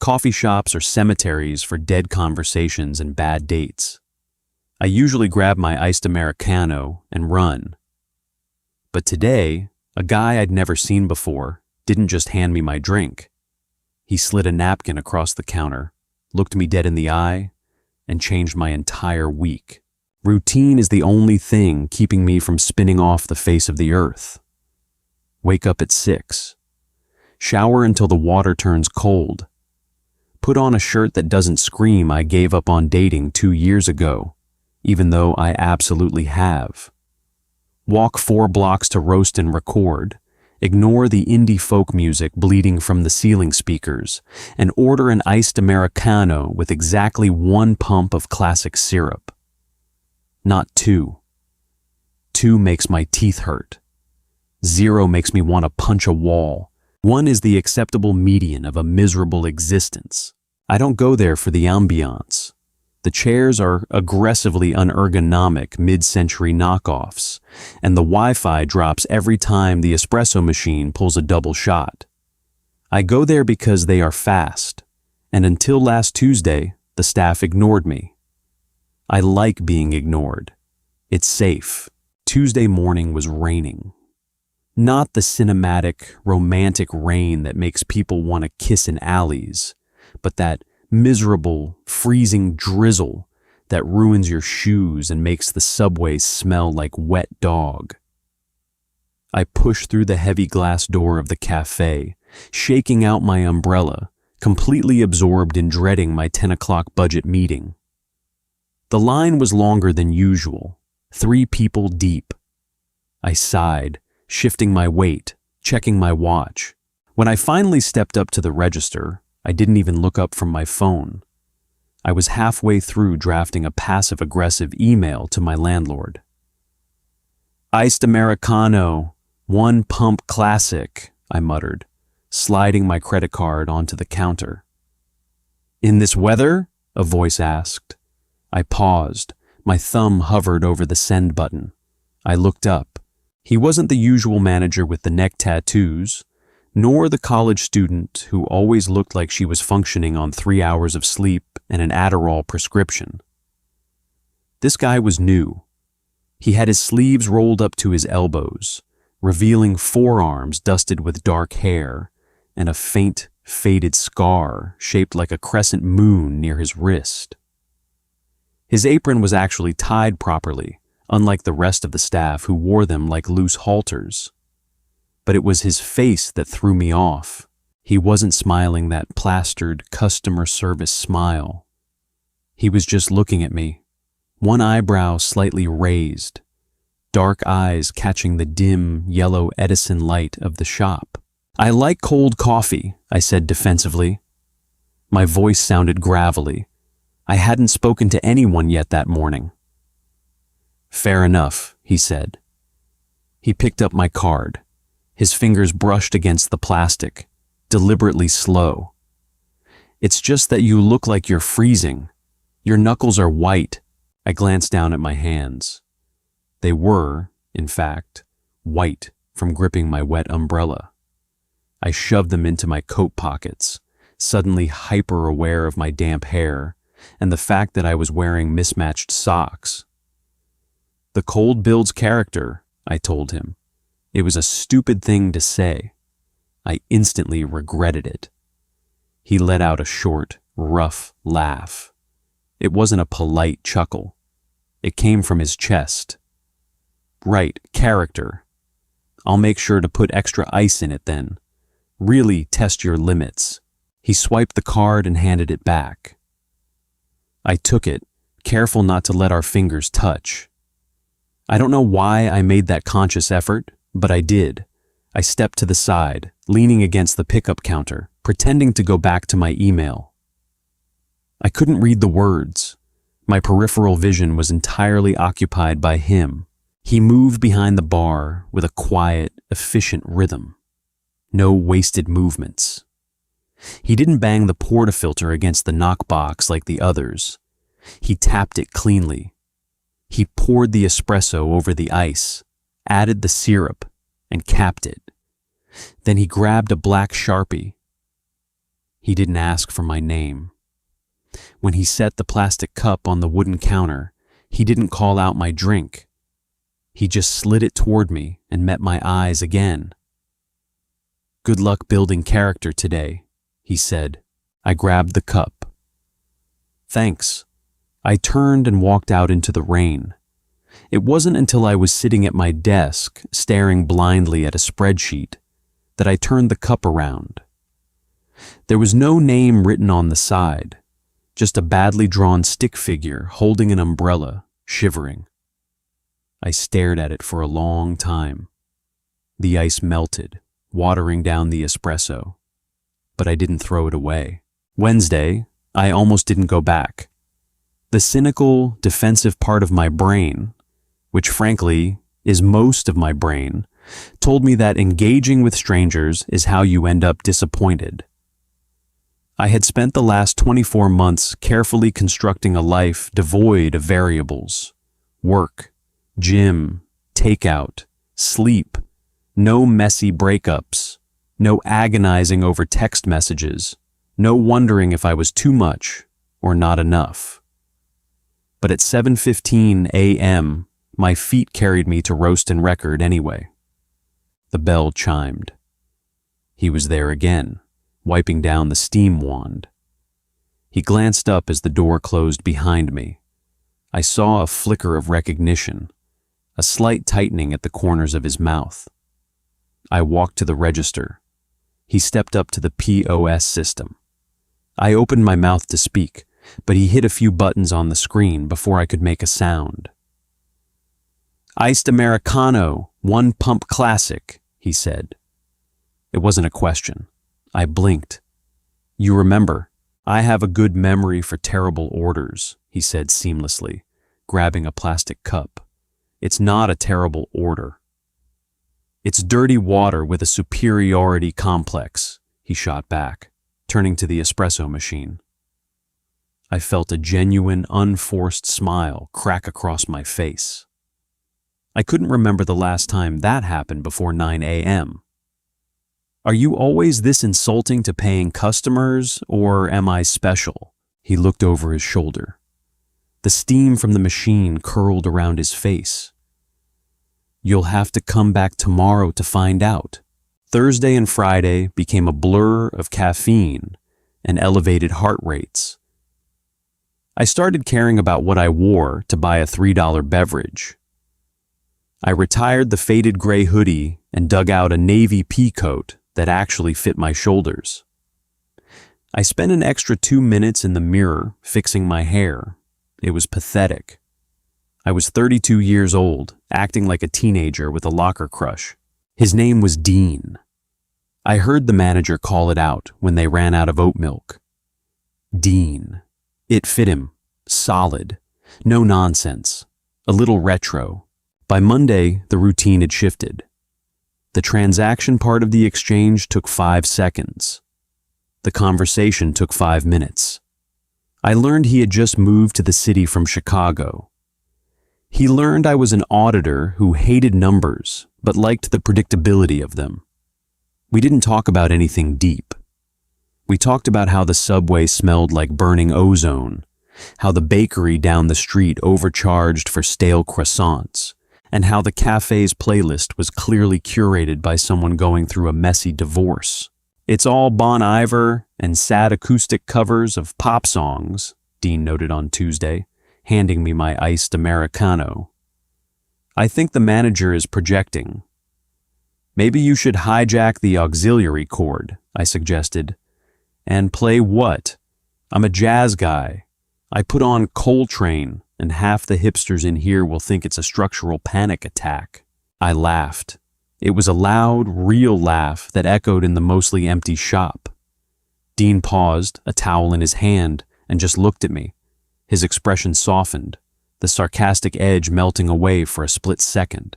Coffee shops are cemeteries for dead conversations and bad dates. I usually grab my iced Americano and run. But today, a guy I'd never seen before didn't just hand me my drink. He slid a napkin across the counter, looked me dead in the eye, and changed my entire week. Routine is the only thing keeping me from spinning off the face of the earth. Wake up at 6. Shower until the water turns cold. Put on a shirt that doesn't scream I gave up on dating 2 years ago, even though I absolutely have. Walk 4 blocks to roast and record. Ignore the indie folk music bleeding from the ceiling speakers, and order an iced Americano with exactly 1 pump of classic syrup. Not 2. 2 makes my teeth hurt. 0 makes me want to punch a wall. 1 is the acceptable median of a miserable existence. I don't go there for the ambiance. The chairs are aggressively unergonomic mid-century knockoffs, and the Wi-Fi drops every time the espresso machine pulls a double shot. I go there because they are fast, and until last Tuesday, the staff ignored me. I like being ignored. It's safe. Tuesday morning was raining. Not the cinematic, romantic rain that makes people want to kiss in alleys, but that miserable, freezing drizzle that ruins your shoes and makes the subways smell like wet dog. I push through the heavy glass door of the cafe, shaking out my umbrella, completely absorbed in dreading my 10 o'clock budget meeting. The line was longer than usual, 3 people deep. I sighed, shifting my weight, checking my watch. When I finally stepped up to the register, I didn't even look up from my phone. I was halfway through drafting a passive-aggressive email to my landlord. "Iced Americano, 1 pump classic," I muttered, sliding my credit card onto the counter. "In this weather?" a voice asked. I paused. My thumb hovered over the send button. I looked up. He wasn't the usual manager with the neck tattoos, nor the college student who always looked like she was functioning on 3 hours of sleep and an Adderall prescription. This guy was new. He had his sleeves rolled up to his elbows, revealing forearms dusted with dark hair and a faint, faded scar shaped like a crescent moon near his wrist. His apron was actually tied properly, unlike the rest of the staff who wore them like loose halters. But it was his face that threw me off. He wasn't smiling that plastered customer service smile. He was just looking at me, one eyebrow slightly raised, dark eyes catching the dim, yellow Edison light of the shop. "I like cold coffee," I said defensively. My voice sounded gravelly. I hadn't spoken to anyone yet that morning. "Fair enough," he said. He picked up my card. His fingers brushed against the plastic, deliberately slow. "It's just that you look like you're freezing. Your knuckles are white." I glanced down at my hands. They were, in fact, white from gripping my wet umbrella. I shoved them into my coat pockets, suddenly hyper-aware of my damp hair and the fact that I was wearing mismatched socks. "The cold builds character," I told him. It was a stupid thing to say. I instantly regretted it. He let out a short, rough laugh. It wasn't a polite chuckle. It came from his chest. "Right, character. I'll make sure to put extra ice in it then. Really test your limits." He swiped the card and handed it back. I took it, careful not to let our fingers touch. I don't know why I made that conscious effort, but I did. I stepped to the side, leaning against the pickup counter, pretending to go back to my email. I couldn't read the words. My peripheral vision was entirely occupied by him. He moved behind the bar with a quiet, efficient rhythm. No wasted movements. He didn't bang the portafilter against the knockbox like the others. He tapped it cleanly. He poured the espresso over the ice, added the syrup, and capped it. Then he grabbed a black Sharpie. He didn't ask for my name. When he set the plastic cup on the wooden counter, he didn't call out my drink. He just slid it toward me and met my eyes again. "Good luck building character today," he said. I grabbed the cup. "Thanks." I turned and walked out into the rain. It wasn't until I was sitting at my desk, staring blindly at a spreadsheet, that I turned the cup around. There was no name written on the side, just a badly drawn stick figure holding an umbrella, shivering. I stared at it for a long time. The ice melted, watering down the espresso, but I didn't throw it away. Wednesday, I almost didn't go back. The cynical, defensive part of my brain, which frankly is most of my brain, told me that engaging with strangers is how you end up disappointed. I had spent the last 24 months carefully constructing a life devoid of variables. Work, gym, takeout, sleep, no messy breakups, no agonizing over text messages, no wondering if I was too much or not enough. But at 7:15 a.m., my feet carried me to Roast and Record anyway. The bell chimed. He was there again, wiping down the steam wand. He glanced up as the door closed behind me. I saw a flicker of recognition, a slight tightening at the corners of his mouth. I walked to the register. He stepped up to the POS system. I opened my mouth to speak, but he hit a few buttons on the screen before I could make a sound. "Iced Americano, 1 pump classic," he said. It wasn't a question. I blinked. "You remember, I have a good memory for terrible orders," he said seamlessly, grabbing a plastic cup. "It's not a terrible order. It's dirty water with a superiority complex," he shot back, turning to the espresso machine. I felt a genuine, unforced smile crack across my face. I couldn't remember the last time that happened before 9 a.m. "Are you always this insulting to paying customers, or am I special?" He looked over his shoulder. The steam from the machine curled around his face. "You'll have to come back tomorrow to find out." Thursday and Friday became a blur of caffeine and elevated heart rates. I started caring about what I wore to buy a $3 beverage. I retired the faded gray hoodie and dug out a navy pea coat that actually fit my shoulders. I spent an extra 2 minutes in the mirror fixing my hair. It was pathetic. I was 32 years old, acting like a teenager with a locker crush. His name was Dean. I heard the manager call it out when they ran out of oat milk. Dean. It fit him. Solid. No nonsense. A little retro. By Monday, the routine had shifted. The transaction part of the exchange took 5 seconds. The conversation took 5 minutes. I learned he had just moved to the city from Chicago. He learned I was an auditor who hated numbers, but liked the predictability of them. We didn't talk about anything deep. We talked about how the subway smelled like burning ozone, how the bakery down the street overcharged for stale croissants, and how the cafe's playlist was clearly curated by someone going through a messy divorce. "It's all Bon Iver and sad acoustic covers of pop songs," Dean noted on Tuesday, handing me my iced Americano. "I think the manager is projecting." "Maybe you should hijack the auxiliary cord," I suggested. "And play what? I'm a jazz guy. I put on Coltrane, and half the hipsters in here will think it's a structural panic attack." I laughed. It was a loud, real laugh that echoed in the mostly empty shop. Dean paused, a towel in his hand, and just looked at me. His expression softened, the sarcastic edge melting away for a split second.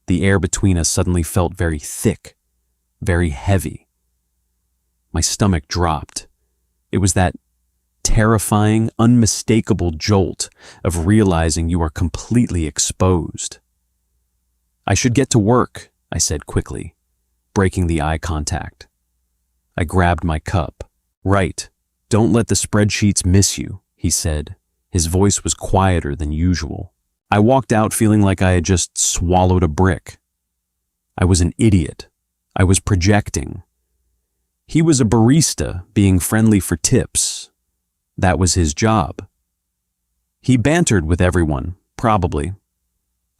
The air between us suddenly felt very thick, very heavy. My stomach dropped. It was that terrifying, unmistakable jolt of realizing you are completely exposed. "I should get to work," I said quickly, breaking the eye contact. I grabbed my cup. Right. Don't let the spreadsheets miss you, he said. His voice was quieter than usual. I walked out feeling like I had just swallowed a brick. I was an idiot. I was projecting. He was a barista, being friendly for tips. That was his job. He bantered with everyone, probably.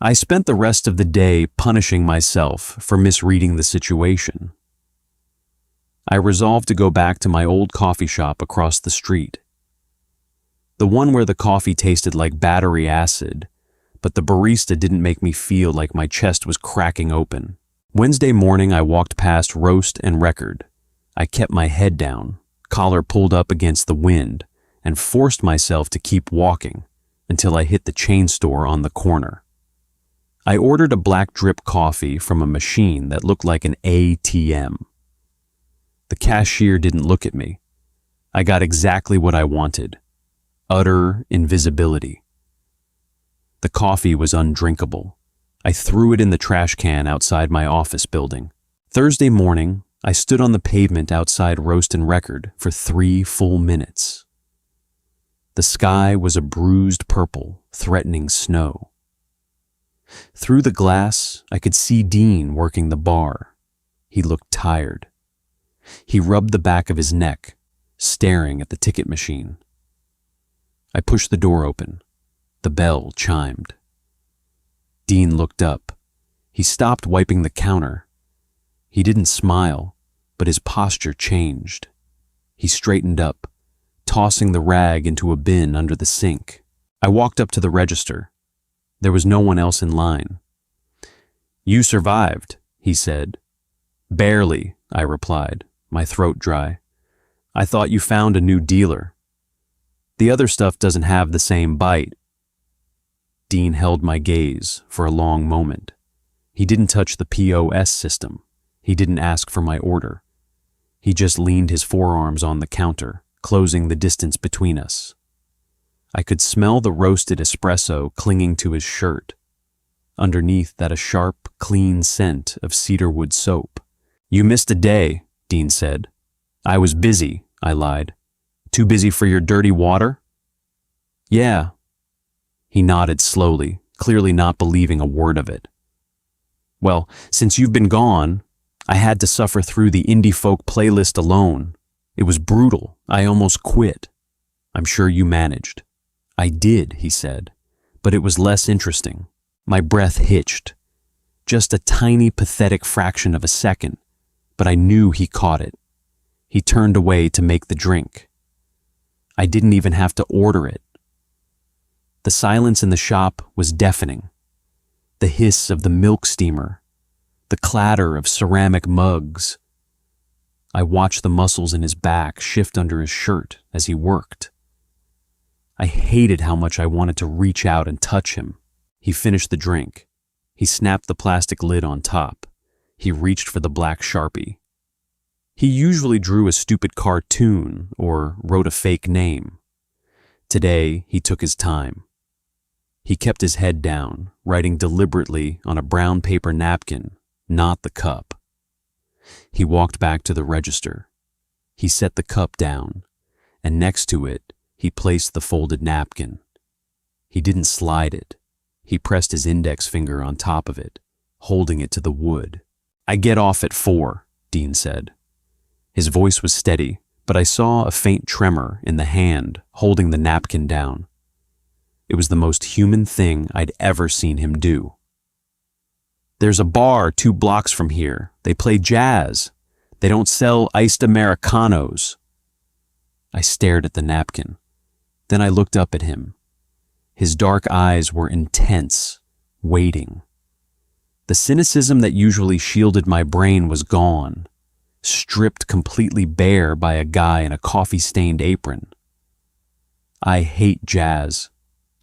I spent the rest of the day punishing myself for misreading the situation. I resolved to go back to my old coffee shop across the street. The one where the coffee tasted like battery acid, but the barista didn't make me feel like my chest was cracking open. Wednesday morning, I walked past Roast and Record. I kept my head down, collar pulled up against the wind, and forced myself to keep walking until I hit the chain store on the corner. I ordered a black drip coffee from a machine that looked like an ATM. The cashier didn't look at me. I got exactly what I wanted. Utter invisibility. The coffee was undrinkable. I threw it in the trash can outside my office building. Thursday morning, I stood on the pavement outside Roast and Record for 3 full minutes. The sky was a bruised purple, threatening snow. Through the glass, I could see Dean working the bar. He looked tired. He rubbed the back of his neck, staring at the ticket machine. I pushed the door open. The bell chimed. Dean looked up. He stopped wiping the counter. He didn't smile, but his posture changed. He straightened up, tossing the rag into a bin under the sink. I walked up to the register. There was no one else in line. "You survived," he said. "Barely," I replied, my throat dry. "I thought you found a new dealer. The other stuff doesn't have the same bite." Dean held my gaze for a long moment. He didn't touch the POS system. He didn't ask for my order. He just leaned his forearms on the counter, closing the distance between us. I could smell the roasted espresso clinging to his shirt. Underneath that a sharp, clean scent of cedarwood soap. "You missed a day," Dean said. "I was busy," I lied. "Too busy for your dirty water?" "Yeah." He nodded slowly, clearly not believing a word of it. "Well, since you've been gone, I had to suffer through the indie folk playlist alone. It was brutal. I almost quit. I'm sure you managed." "I did," he said, "but it was less interesting." My breath hitched. Just a tiny, pathetic fraction of a second, but I knew he caught it. He turned away to make the drink. I didn't even have to order it. The silence in the shop was deafening. The hiss of the milk steamer, the clatter of ceramic mugs. I watched the muscles in his back shift under his shirt as he worked. I hated how much I wanted to reach out and touch him. He finished the drink. He snapped the plastic lid on top. He reached for the black Sharpie. He usually drew a stupid cartoon or wrote a fake name. Today, he took his time. He kept his head down, writing deliberately on a brown paper napkin, not the cup. He walked back to the register. He set the cup down, and next to it, he placed the folded napkin. He didn't slide it. He pressed his index finger on top of it, holding it to the wood. "I get off at 4, Dean said. His voice was steady, but I saw a faint tremor in the hand holding the napkin down. It was the most human thing I'd ever seen him do. "There's a bar 2 blocks from here. They play jazz. They don't sell iced Americanos." I stared at the napkin. Then I looked up at him. His dark eyes were intense, waiting. The cynicism that usually shielded my brain was gone, stripped completely bare by a guy in a coffee-stained apron. "I hate jazz,"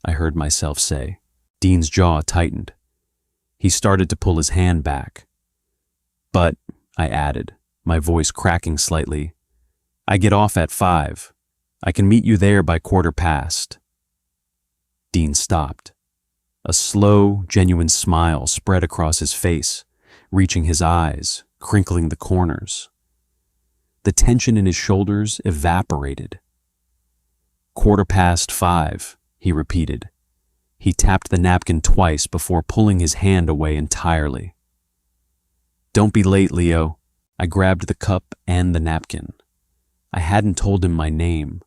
I heard myself say. Dean's jaw tightened. He started to pull his hand back. "But," I added, my voice cracking slightly, "I get off at 5. I can meet you there by 1:15. Dean stopped. A slow, genuine smile spread across his face, reaching his eyes, crinkling the corners. The tension in his shoulders evaporated. 5:15, he repeated. He tapped the napkin twice before pulling his hand away entirely. Don't be late, Leo. I grabbed the cup and the napkin. I hadn't told him my name.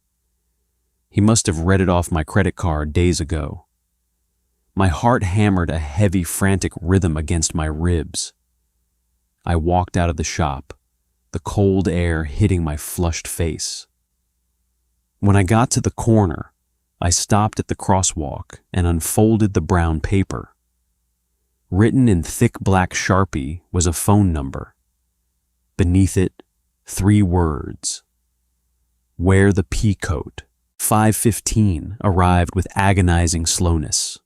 He must have read it off my credit card days ago. My heart hammered a heavy, frantic rhythm against my ribs. I walked out of the shop, the cold air hitting my flushed face. When I got to the corner, I stopped at the crosswalk and unfolded the brown paper. Written in thick black Sharpie was a phone number. Beneath it, 3 words. Wear the pea coat. 5:15 arrived with agonizing slowness.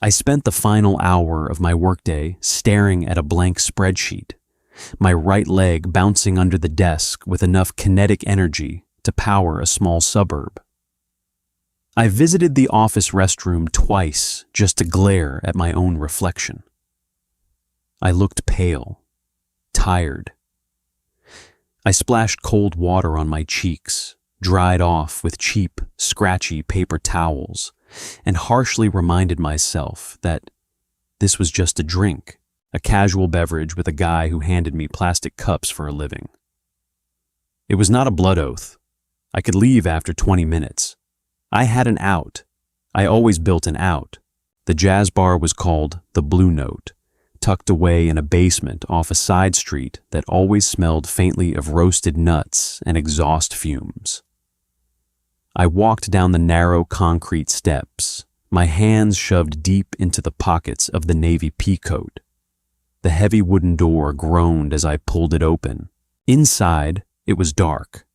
I spent the final hour of my workday staring at a blank spreadsheet, my right leg bouncing under the desk with enough kinetic energy to power a small suburb. I visited the office restroom twice just to glare at my own reflection. I looked pale, tired. I splashed cold water on my cheeks, dried off with cheap, scratchy paper towels, and harshly reminded myself that this was just a drink, a casual beverage with a guy who handed me plastic cups for a living. It was not a blood oath. I could leave after 20 minutes. I had an out. I always built an out. The jazz bar was called the Blue Note, tucked away in a basement off a side street that always smelled faintly of roasted nuts and exhaust fumes. I walked down the narrow concrete steps, my hands shoved deep into the pockets of the navy pea coat. The heavy wooden door groaned as I pulled it open. Inside, it was dark.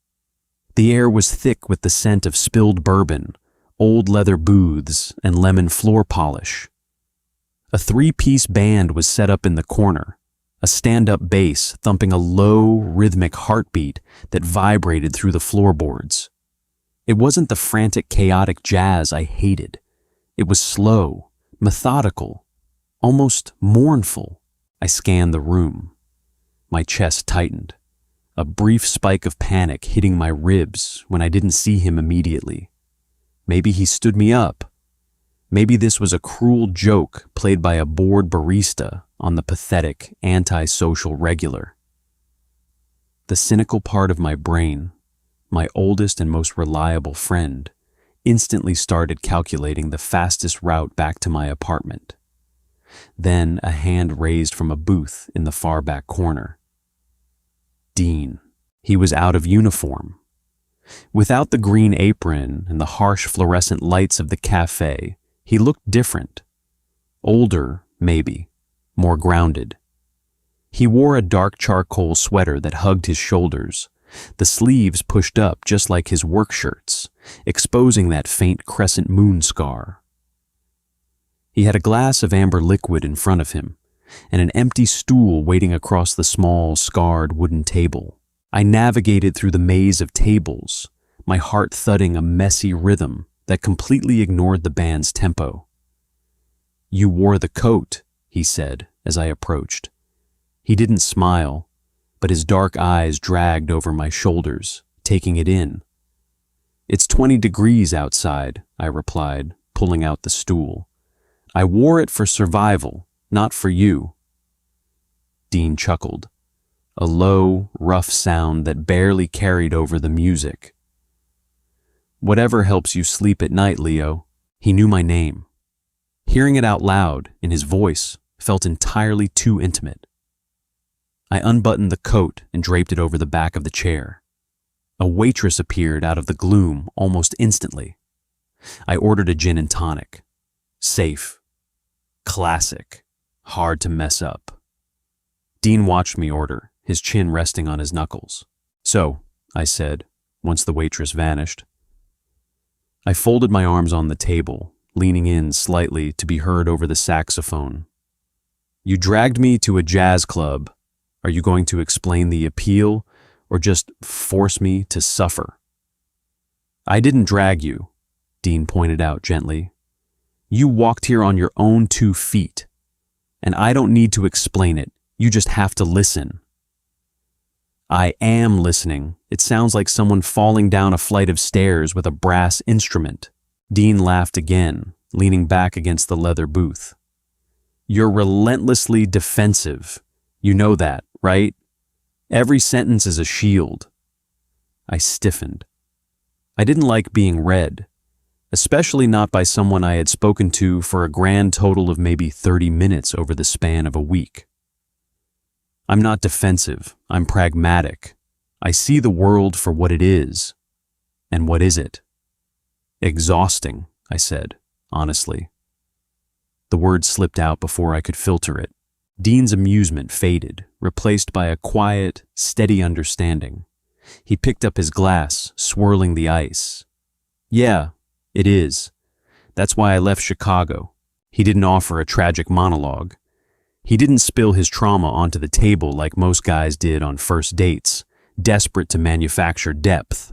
The air was thick with the scent of spilled bourbon, old leather booths, and lemon floor polish. A 3-piece band was set up in the corner, a stand-up bass thumping a low, rhythmic heartbeat that vibrated through the floorboards. It wasn't the frantic, chaotic jazz I hated. It was slow, methodical, almost mournful. I scanned the room. My chest tightened, a brief spike of panic hitting my ribs when I didn't see him immediately. Maybe he stood me up. Maybe this was a cruel joke played by a bored barista on the pathetic, antisocial regular. The cynical part of my brain, my oldest and most reliable friend, instantly started calculating the fastest route back to my apartment. Then a hand raised from a booth in the far back corner. Dean. He was out of uniform. Without the green apron and the harsh fluorescent lights of the cafe, he looked different. Older, maybe. More grounded. He wore a dark charcoal sweater that hugged his shoulders, the sleeves pushed up just like his work shirts, exposing that faint crescent moon scar. He had a glass of amber liquid in front of him, and an empty stool waiting across the small, scarred wooden table. I navigated through the maze of tables, my heart thudding a messy rhythm that completely ignored the band's tempo. "You wore the coat," he said as I approached. He didn't smile, but his dark eyes dragged over my shoulders, taking it in. "It's 20 degrees outside," I replied, pulling out the stool. "I wore it for survival, not for you." Dean chuckled, a low, rough sound that barely carried over the music. "Whatever helps you sleep at night, Leo." He knew my name. Hearing it out loud, in his voice, felt entirely too intimate. I unbuttoned the coat and draped it over the back of the chair. A waitress appeared out of the gloom almost instantly. I ordered a gin and tonic. Safe. Classic. Hard to mess up. Dean watched me order, his chin resting on his knuckles. "So," I said, once the waitress vanished. I folded my arms on the table, leaning in slightly to be heard over the saxophone. "You dragged me to a jazz club. Are you going to explain the appeal, or just force me to suffer?" "I didn't drag you," Dean pointed out gently. "You walked here on your own 2 feet. And I don't need to explain it. You just have to listen." I am listening. It sounds like someone falling down a flight of stairs with a brass instrument. Dean laughed again, leaning back against the leather booth. You're relentlessly defensive. You know that, right? Every sentence is a shield. I stiffened. I didn't like being read, especially not by someone I had spoken to for a grand total of maybe 30 minutes over the span of a week. I'm not defensive. I'm pragmatic. I see the world for what it is. And what is it? Exhausting, I said, honestly. The word slipped out before I could filter it. Dean's amusement faded, replaced by a quiet, steady understanding. He picked up his glass, swirling the ice. Yeah, it is. That's why I left Chicago. He didn't offer a tragic monologue. He didn't spill his trauma onto the table like most guys did on first dates, desperate to manufacture depth.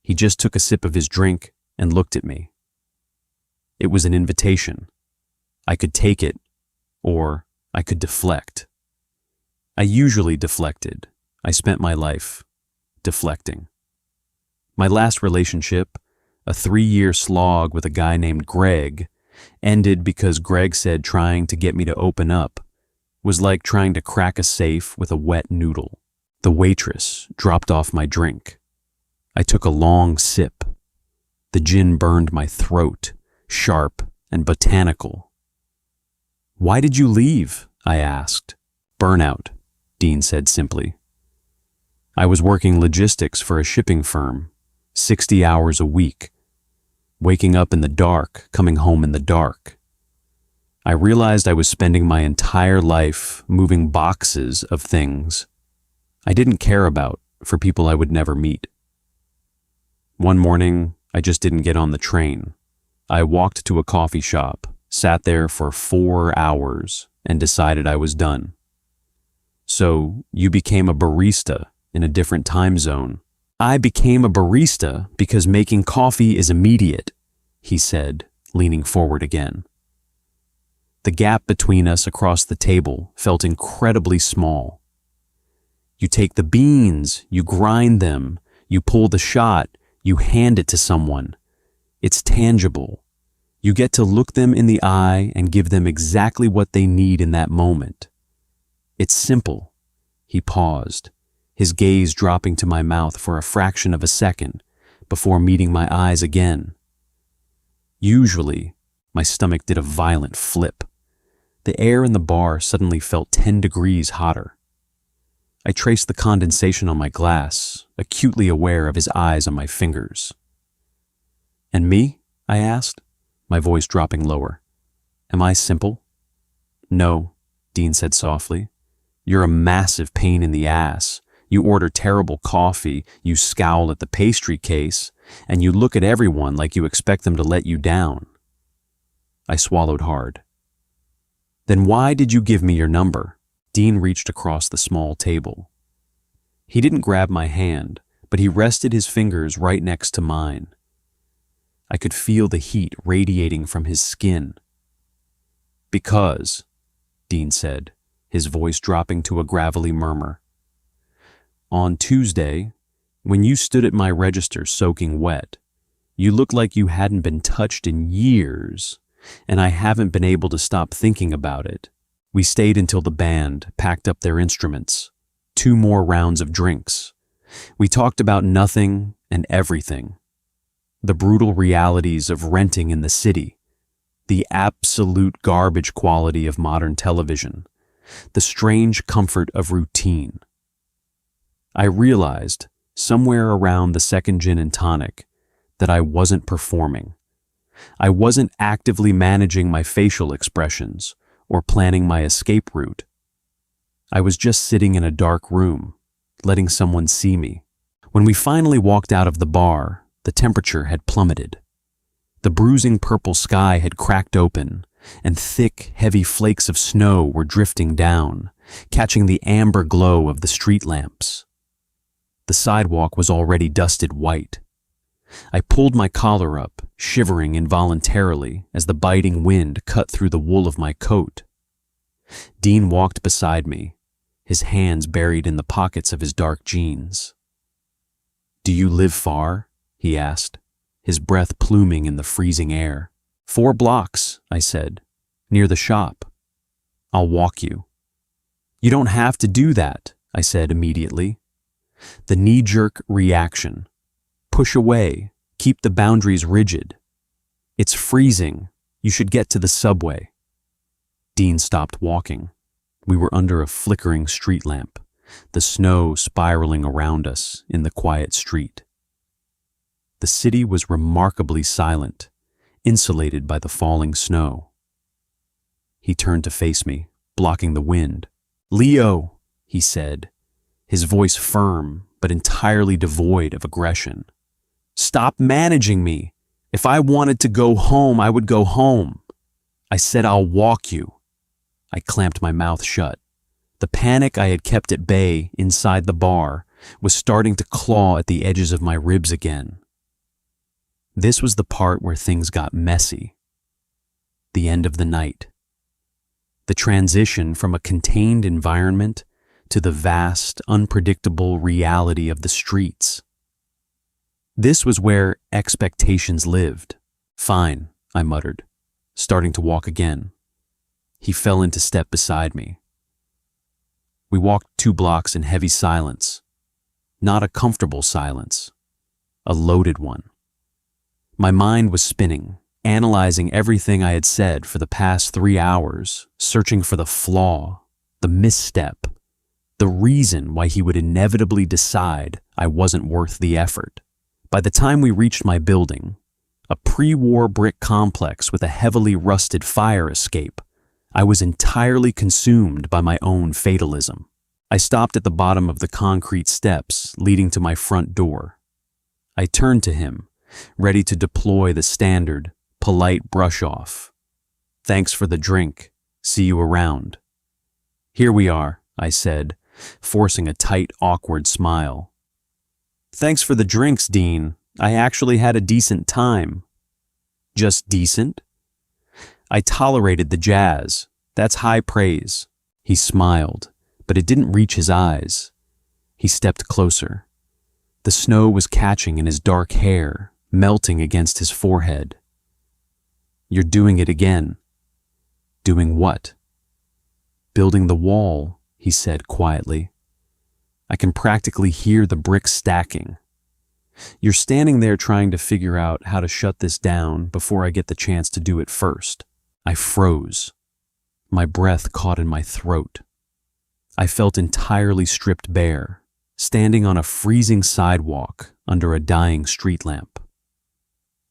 He just took a sip of his drink and looked at me. It was an invitation. I could take it, or I could deflect. I usually deflected. I spent my life deflecting. My last relationship, a 3-year slog with a guy named Greg, ended because Greg said trying to get me to open up was like trying to crack a safe with a wet noodle. The waitress dropped off my drink. I took a long sip. The gin burned my throat, sharp and botanical. Why did you leave? I asked. Burnout, Dean said simply. I was working logistics for a shipping firm, 60 hours a week, waking up in the dark, coming home in the dark. I realized I was spending my entire life moving boxes of things I didn't care about for people I would never meet. One morning, I just didn't get on the train. I walked to a coffee shop, sat there for 4 hours, and decided I was done. So, you became a barista in a different time zone. I became a barista because making coffee is immediate, he said, leaning forward again. The gap between us across the table felt incredibly small. You take the beans, you grind them, you pull the shot, you hand it to someone. It's tangible. You get to look them in the eye and give them exactly what they need in that moment. It's simple. He paused, his gaze dropping to my mouth for a fraction of a second before meeting my eyes again. Usually, my stomach did a violent flip. The air in the bar suddenly felt 10 degrees hotter. I traced the condensation on my glass, acutely aware of his eyes on my fingers. And me? I asked, my voice dropping lower. Am I simple? No, Dean said softly. You're a massive pain in the ass. You order terrible coffee, you scowl at the pastry case, and you look at everyone like you expect them to let you down. I swallowed hard. Then why did you give me your number? Dean reached across the small table. He didn't grab my hand, but he rested his fingers right next to mine. I could feel the heat radiating from his skin. Because, Dean said, his voice dropping to a gravelly murmur. On Tuesday, when you stood at my register soaking wet, you looked like you hadn't been touched in years, and I haven't been able to stop thinking about it. We stayed until the band packed up their instruments, 2 more rounds of drinks. We talked about nothing and everything. The brutal realities of renting in the city, the absolute garbage quality of modern television, the strange comfort of routine. I realized, somewhere around the second gin and tonic, that I wasn't performing. I wasn't actively managing my facial expressions or planning my escape route. I was just sitting in a dark room, letting someone see me. When we finally walked out of the bar, the temperature had plummeted. The bruising purple sky had cracked open, and thick, heavy flakes of snow were drifting down, catching the amber glow of the street lamps. The sidewalk was already dusted white. I pulled my collar up, shivering involuntarily as the biting wind cut through the wool of my coat. Dean walked beside me, his hands buried in the pockets of his dark jeans. "Do you live far?" he asked, his breath pluming in the freezing air. "4 blocks, I said, "near the shop. I'll walk you." "You don't have to do that," I said immediately. The knee-jerk reaction. Push away, keep the boundaries rigid. "It's freezing, you should get to the subway." Dean stopped walking. We were under a flickering street lamp, the snow spiraling around us in the quiet street. The city was remarkably silent, insulated by the falling snow. He turned to face me, blocking the wind. "Leo," he said, his voice firm but entirely devoid of aggression. "Stop managing me. If I wanted to go home, I would go home. I said I'll walk you." I clamped my mouth shut. The panic I had kept at bay inside the bar was starting to claw at the edges of my ribs again. This was the part where things got messy. The end of the night. The transition from a contained environment to the vast, unpredictable reality of the streets. This was where expectations lived. "Fine," I muttered, starting to walk again. He fell into step beside me. We walked 2 blocks in heavy silence. Not a comfortable silence, a loaded one. My mind was spinning, analyzing everything I had said for the past 3 hours, searching for the flaw, the misstep, the reason why he would inevitably decide I wasn't worth the effort. By the time we reached my building, a pre-war brick complex with a heavily rusted fire escape, I was entirely consumed by my own fatalism. I stopped at the bottom of the concrete steps leading to my front door. I turned to him, ready to deploy the standard, polite brush-off. "Thanks for the drink. See you around." "Here we are," I said, forcing a tight, awkward smile. "Thanks for the drinks, Dean. I actually had a decent time." "Just decent?" "I tolerated the jazz. That's high praise." He smiled, but it didn't reach his eyes. He stepped closer. The snow was catching in his dark hair, melting against his forehead. "You're doing it again." "Doing what?" "Building the wall," he said quietly. "I can practically hear the bricks stacking. You're standing there trying to figure out how to shut this down before I get the chance to do it first." I froze. My breath caught in my throat. I felt entirely stripped bare, standing on a freezing sidewalk under a dying street lamp.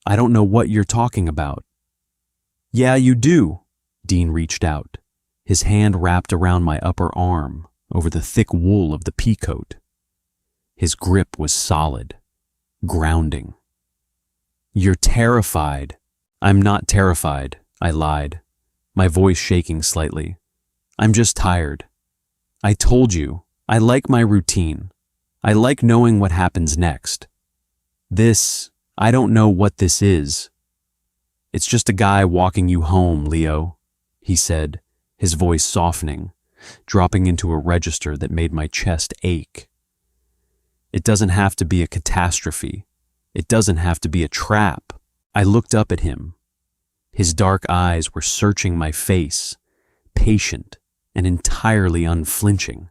"I don't know what you're talking about." "Yeah, you do." Dean reached out, his hand wrapped around my upper arm over the thick wool of the peacoat. His grip was solid, grounding. "You're terrified." "I'm not terrified," I lied, my voice shaking slightly. "I'm just tired. I told you, I like my routine. I like knowing what happens next. I don't know what this is." "It's just a guy walking you home, Leo," he said, his voice softening, dropping into a register that made my chest ache. "It doesn't have to be a catastrophe. It doesn't have to be a trap." I looked up at him. His dark eyes were searching my face, patient and entirely unflinching.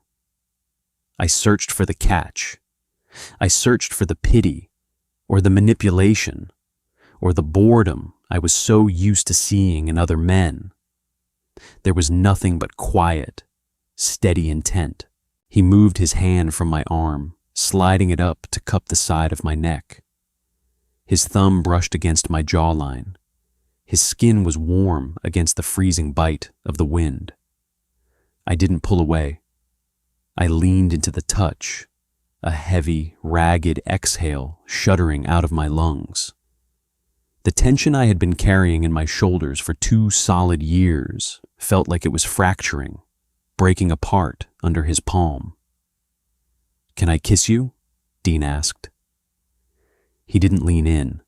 I searched for the catch. I searched for the pity, or the manipulation, or the boredom I was so used to seeing in other men. There was nothing but quiet, steady intent. He moved his hand from my arm, sliding it up to cup the side of my neck. His thumb brushed against my jawline. His skin was warm against the freezing bite of the wind. I didn't pull away. I leaned into the touch, a heavy, ragged exhale shuddering out of my lungs. The tension I had been carrying in my shoulders for 2 solid years felt like it was fracturing, breaking apart under his palm. "Can I kiss you?" Dean asked. He didn't lean in.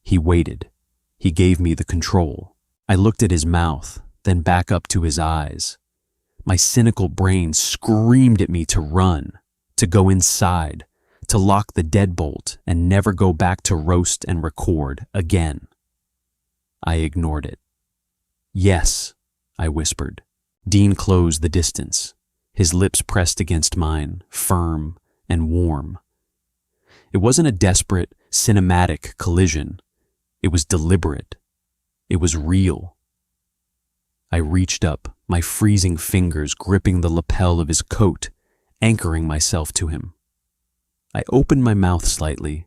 He waited. He gave me the control. I looked at his mouth, then back up to his eyes. My cynical brain screamed at me to run, to go inside, to lock the deadbolt and never go back to roast and record again. I ignored it. "Yes," I whispered. Dean closed the distance, his lips pressed against mine, firm and warm. It wasn't a desperate, cinematic collision. It was deliberate. It was real. I reached up, my freezing fingers gripping the lapel of his coat, anchoring myself to him. I opened my mouth slightly,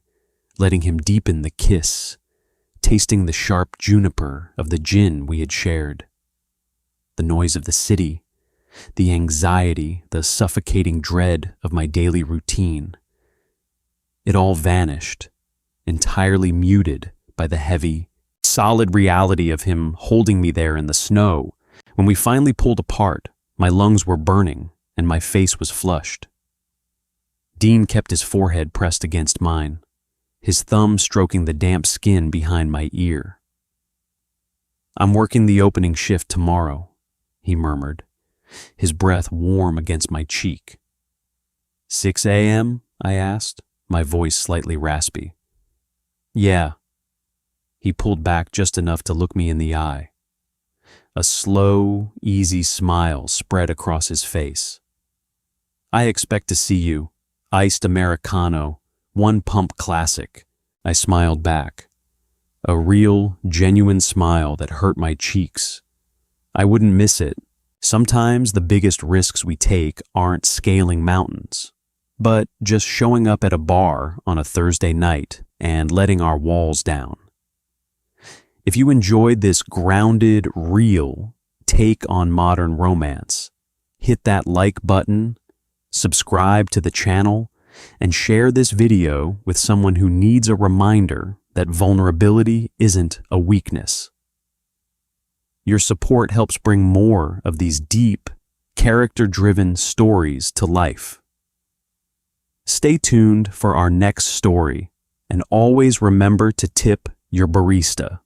letting him deepen the kiss, tasting the sharp juniper of the gin we had shared. The noise of the city, the anxiety, the suffocating dread of my daily routine. It all vanished, entirely muted by the heavy, solid reality of him holding me there in the snow. When we finally pulled apart, my lungs were burning and my face was flushed. Dean kept his forehead pressed against mine, his thumb stroking the damp skin behind my ear. "I'm working the opening shift tomorrow," he murmured, his breath warm against my cheek. "6 a.m.?" I asked, my voice slightly raspy. "Yeah." He pulled back just enough to look me in the eye. A slow, easy smile spread across his face. "I expect to see you. Iced Americano, 1 pump classic," I smiled back. A real, genuine smile that hurt my cheeks. I wouldn't miss it. Sometimes the biggest risks we take aren't scaling mountains, but just showing up at a bar on a Thursday night and letting our walls down. If you enjoyed this grounded, real take on modern romance, hit that like button, subscribe to the channel, and share this video with someone who needs a reminder that vulnerability isn't a weakness. Your support helps bring more of these deep, character-driven stories to life. Stay tuned for our next story, and always remember to tip your barista.